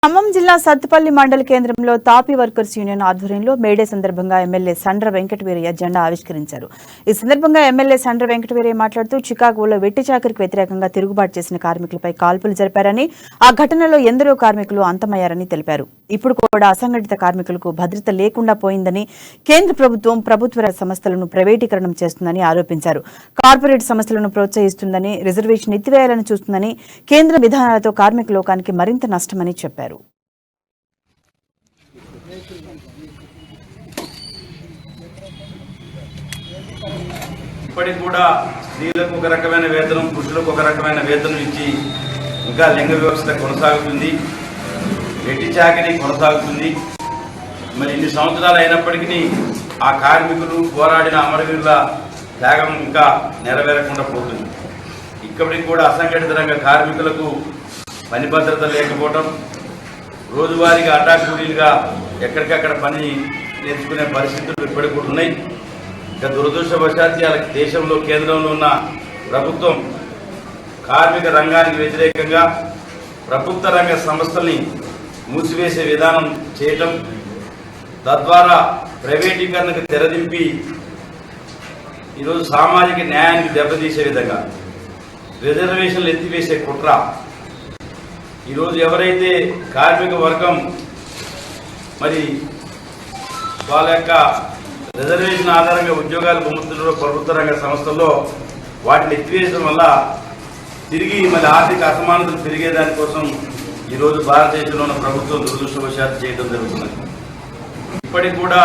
ఖమ్మం జిల్లా సత్తుపల్లి మండల కేంద్రంలో తాపీ వర్కర్స్ యూనియన్ ఆధ్వర్యంలో మేడే సందర్భంగా ఎమ్మెల్యే సండ్ర వెంకటవీరయ్య జెండా ఆవిష్కరించారు. ఈ సందర్భంగా ఎమ్మెల్యే సండ్ర వెంకటవీరయ్య మాట్లాడుతూ చికాగోలో వెట్టి చాకిరికి వ్యతిరేకంగా తిరుగుబాటు చేసిన కార్మికులపై కాల్పులు జరిపారని, ఆ ఘటనలో ఎందరో కార్మికులు అంతమయ్యారని తెలిపారు. ఇప్పుడు కూడా అసంఘటిత కార్మికులకు భద్రత లేకుండా పోయిందని, కేంద్ర ప్రభుత్వం ప్రభుత్వ సంస్థలను ప్రైవేటీకరణం చేస్తుందని ఆరోపించారు. కార్పొరేట్ సంస్థలను ప్రోత్సహిస్తుందని, రిజర్వేషన్ ఎత్తివేయాలని చూస్తుందని, కేంద్ర విధానాలతో కార్మిక లోకానికి మరింత నష్టమని చెప్పారు. ఇప్పటికి కూడా స్త్రీలకు ఒక రకమైన వేతనం, పురుషులకు ఒక రకమైన వేతనం ఇచ్చి ఇంకా లింగ వ్యవస్థ కొనసాగుతుంది, వెట్టి చాకిరీ కొనసాగుతుంది. మరి ఇన్ని సంవత్సరాలు అయినప్పటికీ ఆ కార్మికులు పోరాడిన అమరవీరుల త్యాగం ఇంకా నెరవేరకుండా పోతుంది. ఇప్పటికి కూడా అసంఘటిత రంగ కార్మికులకు పని భద్రత లేకపోవడం, రోజువారీగా అడ్డాకూలీలుగా ఎక్కడికక్కడ పని నేర్చుకునే పరిస్థితులు ఇప్పటికి కూడా ఉన్నాయి. ఇక దురదృష్టవశాత్తు దేశంలో కేంద్రంలో ఉన్న ప్రభుత్వం కార్మిక రంగానికి వ్యతిరేకంగా ప్రభుత్వ రంగ సంస్థల్ని మూసివేసే విధానం చేయటం, తద్వారా ప్రైవేటీకరణకు తెరదింపి ఈరోజు సామాజిక న్యాయానికి దెబ్బతీసే విధంగా రిజర్వేషన్లు ఎత్తివేసే కుట్ర. ఈరోజు ఎవరైతే కార్మిక వర్గం మరి వాళ్ళ యొక్క రిజర్వేషన్ ఆధారంగా ఉద్యోగాలు పొందుతున్నారో ప్రభుత్వ రంగ సంస్థల్లో వాటిని ఎత్తివేయడం వల్ల తిరిగి మళ్ళీ ఆర్థిక అసమానతలు పెరిగేదానికోసం ఈరోజు భారతదేశంలో ఉన్న ప్రభుత్వం దురదృష్టవశాత్తు చేయడం జరుగుతున్నది. ఇప్పటికి కూడా